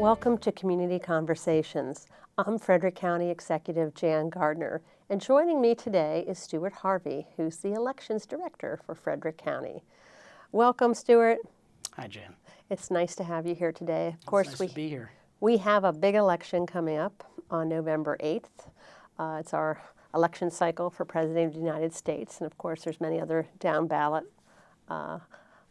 Welcome to Community Conversations. I'm Frederick County Executive Jan Gardner, and joining me today is Stuart Harvey, who's the Elections Director for Frederick County. Welcome, Stuart. Hi, Jan. It's nice to have you here today. Of course, nice to be here. We have a big election coming up on November 8th. It's our election cycle for President of the United States, and of course there's many other down ballot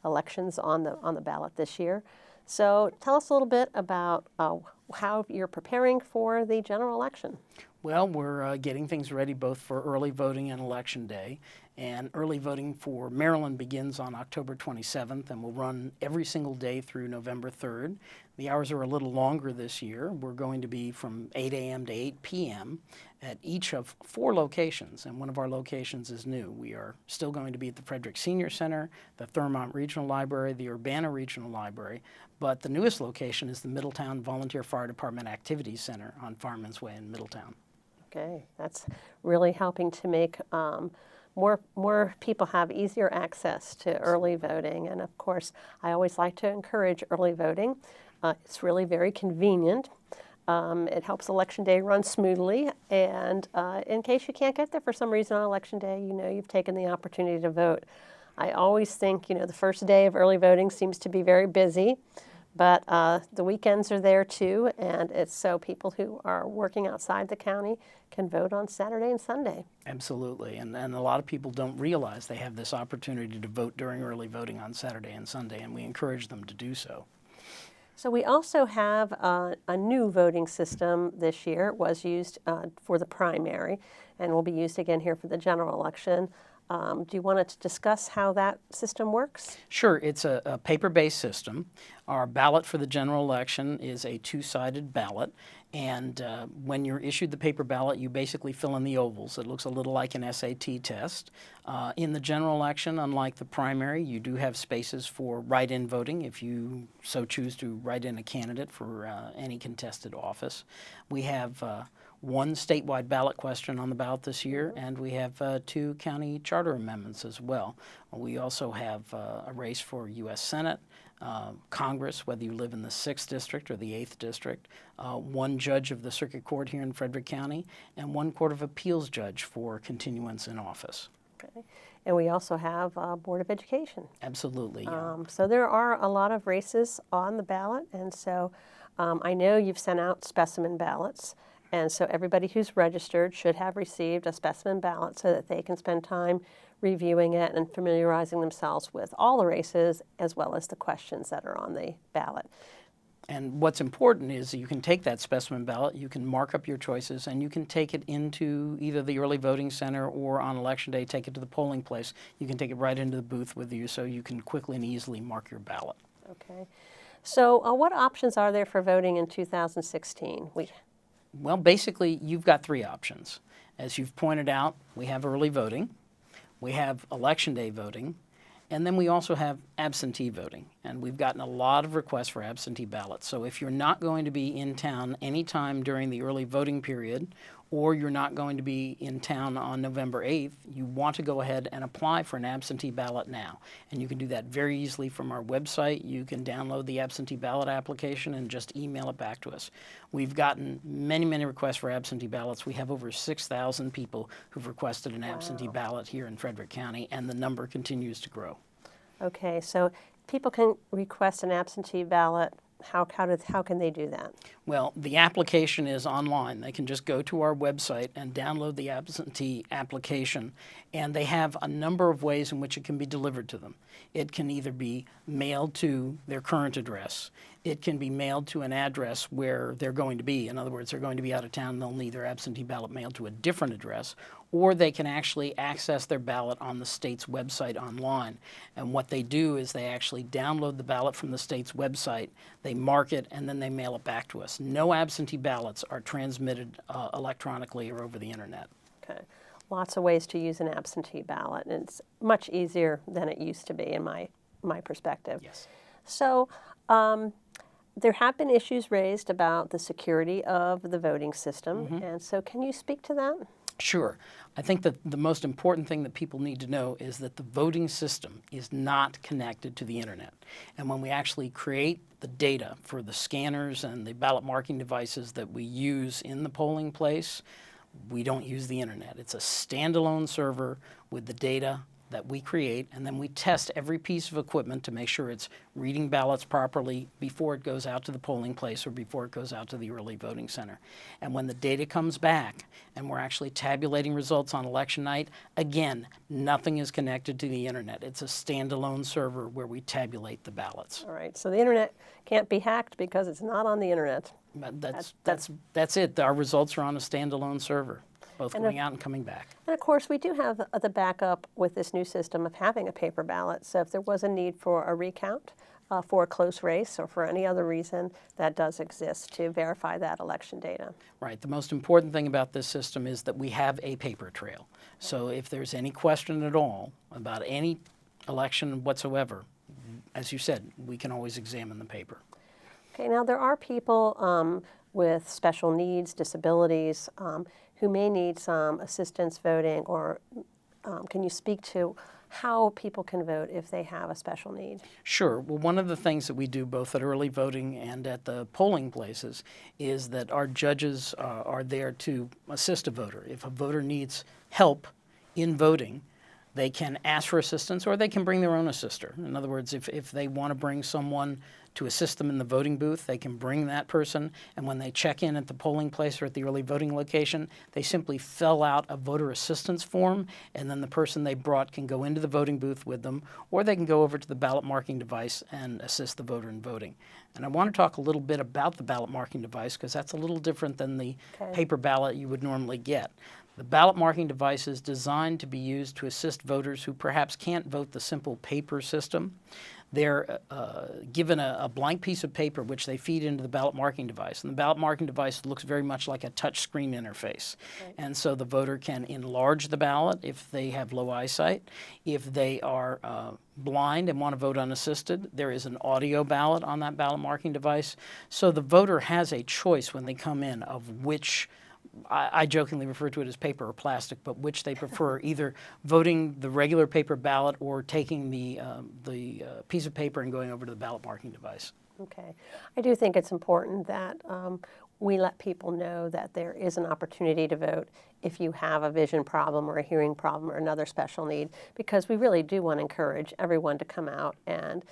elections on the ballot this year. So tell us a little bit about how you're preparing for the general election. Well, we're getting things ready both for early voting and Election Day. And early voting for Maryland begins on October 27th and will run every single day through November 3rd. The hours are a little longer this year. We're going to be from 8 a.m. to 8 p.m. at each of 4 locations, and one of our locations is new. We are still going to be at the Frederick Senior Center, the Thurmont Regional Library, the Urbana Regional Library, but the newest location is the Middletown Volunteer Fire Department Activities Center on Fireman's Way in Middletown. Okay, that's really helping to make more people have easier access to early voting. And of course, I always like to encourage early voting. It's really very convenient. It helps Election Day run smoothly. And in case you can't get there for some reason on Election Day, you know you've taken the opportunity to vote. I always think, the first day of early voting seems to be very busy. But the weekends are there too, and it's so people who are working outside the county can vote on Saturday and Sunday. Absolutely, and a lot of people don't realize they have this opportunity to vote during early voting on Saturday and Sunday, and we encourage them to do so. So we also have a new voting system this year. It was used for the primary and will be used again here for the general election. Do you want to discuss how that system works? Sure. It's a paper-based system. Our ballot for the general election is a 2-sided ballot, and when you're issued the paper ballot, you basically fill in the ovals. It looks a little like an SAT test. In the general election, unlike the primary, you do have spaces for write-in voting if you so choose to write in a candidate for any contested office. We have one statewide ballot question on the ballot this year, and we have 2 county charter amendments as well. We also have a race for U.S. Senate, Congress, whether you live in the 6th District or the 8th District, 1 judge of the Circuit Court here in Frederick County, and 1 Court of Appeals judge for continuance in office. Okay. And we also have Board of Education. Absolutely. Yeah. So there are a lot of races on the ballot, and so I know you've sent out specimen ballots. And so everybody who's registered should have received a specimen ballot so that they can spend time reviewing it and familiarizing themselves with all the races as well as the questions that are on the ballot. And what's important is you can take that specimen ballot, you can mark up your choices, and you can take it into either the early voting center or on Election Day, take it to the polling place. You can take it right into the booth with you so you can quickly and easily mark your ballot. Okay. So what options are there for voting in 2016? Well, basically, you've got 3 options. As you've pointed out, we have early voting, we have Election Day voting, and then we also have absentee voting. And we've gotten a lot of requests for absentee ballots. So if you're not going to be in town anytime during the early voting period, or you're not going to be in town on November 8th, you want to go ahead and apply for an absentee ballot now. And you can do that very easily from our website. You can download the absentee ballot application and just email it back to us. We've gotten many requests for absentee ballots. We have over 6,000 people who've requested an absentee ballot here in Frederick County, and the number continues to grow. Okay, so people can request an absentee ballot. How can they do that? Well, the application is online. They can just go to our website and download the absentee application, and they have a number of ways in which it can be delivered to them. It can either be mailed to their current address. It can be mailed to an address where they're going to be. In other words, they're going to be out of town and they'll need their absentee ballot mailed to a different address, or they can actually access their ballot on the state's website online. And what they do is they actually download the ballot from the state's website, they mark it, and then they mail it back to us. No absentee ballots are transmitted electronically or over the internet. Okay. Lots of ways to use an absentee ballot, and it's much easier than it used to be in my perspective. Yes. So there have been issues raised about the security of the voting system, and so can you speak to that? Sure. I think that the most important thing that people need to know is that the voting system is not connected to the internet. And when we actually create the data for the scanners and the ballot marking devices that we use in the polling place. We don't use the internet. It's a standalone server with the data that we create, and then we test every piece of equipment to make sure it's reading ballots properly before it goes out to the polling place or before it goes out to the early voting center. And when the data comes back and we're actually tabulating results on election night, again, nothing is connected to the internet. It's a standalone server where we tabulate the ballots. All right, so the internet can't be hacked because it's not on the internet. But that's it. Our results are on a standalone server, both going out and coming back. And of course, we do have the backup with this new system of having a paper ballot. So if there was a need for a recount for a close race or for any other reason, that does exist to verify that election data. Right. The most important thing about this system is that we have a paper trail. So if there's any question at all about any election whatsoever, as you said, we can always examine the paper. Okay, now there are people with special needs, disabilities, who may need some assistance voting, or can you speak to how people can vote if they have a special need? Sure. Well, one of the things that we do both at early voting and at the polling places is that our judges are there to assist a voter. If a voter needs help in voting, they can ask for assistance or they can bring their own assister. In other words, if they want to bring someone to assist them in the voting booth, they can bring that person, and when they check in at the polling place or at the early voting location, they simply fill out a voter assistance form, and then the person they brought can go into the voting booth with them, or they can go over to the ballot marking device and assist the voter in voting. And I want to talk a little bit about the ballot marking device because that's a little different than the paper ballot you would normally get. The ballot marking device is designed to be used to assist voters who perhaps can't vote the simple paper system. They're given a blank piece of paper which they feed into the ballot marking device. And the ballot marking device looks very much like a touch screen interface. Right. And so the voter can enlarge the ballot if they have low eyesight. If they are blind and want to vote unassisted, there is an audio ballot on that ballot marking device. So the voter has a choice when they come in of which, I jokingly refer to it as paper or plastic, but which they prefer, either voting the regular paper ballot or taking the piece of paper and going over to the ballot marking device. Okay. I do think it's important that we let people know that there is an opportunity to vote if you have a vision problem or a hearing problem or another special need, because we really do want to encourage everyone to come out and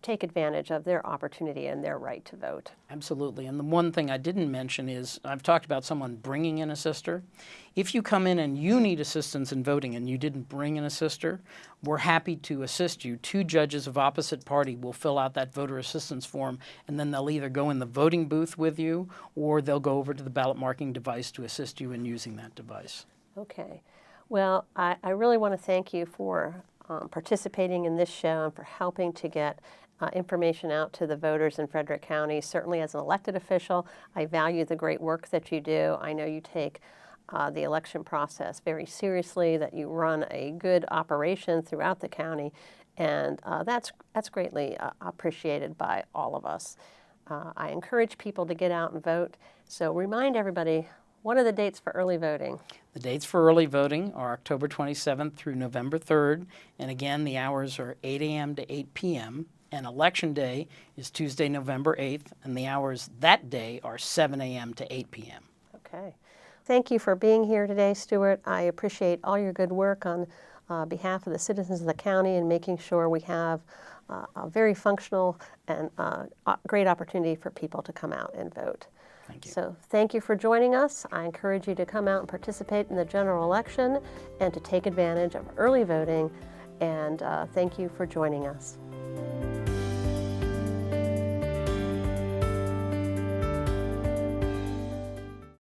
take advantage of their opportunity and their right to vote. Absolutely. And the one thing I didn't mention is I've talked about someone bringing in a sister. If you come in and you need assistance in voting and you didn't bring in a sister, we're happy to assist you. 2 judges of opposite party will fill out that voter assistance form, and then they'll either go in the voting booth with you or they'll go over to the ballot marking device to assist you in using that device. Okay. Well, I really want to thank you for participating in this show and for helping to get information out to the voters in Frederick County. Certainly as an elected official, I value the great work that you do. I know you take the election process very seriously, that you run a good operation throughout the county, and that's greatly appreciated by all of us. I encourage people to get out and vote. So remind everybody, what are the dates for early voting? The dates for early voting are October 27th through November 3rd, and again, the hours are 8 a.m. to 8 p.m., and Election Day is Tuesday, November 8th, and the hours that day are 7 a.m. to 8 p.m. Okay. Thank you for being here today, Stuart. I appreciate all your good work on behalf of the citizens of the county and making sure we have a very functional and great opportunity for people to come out and vote. Thank you. So thank you for joining us. I encourage you to come out and participate in the general election and to take advantage of early voting. And thank you for joining us.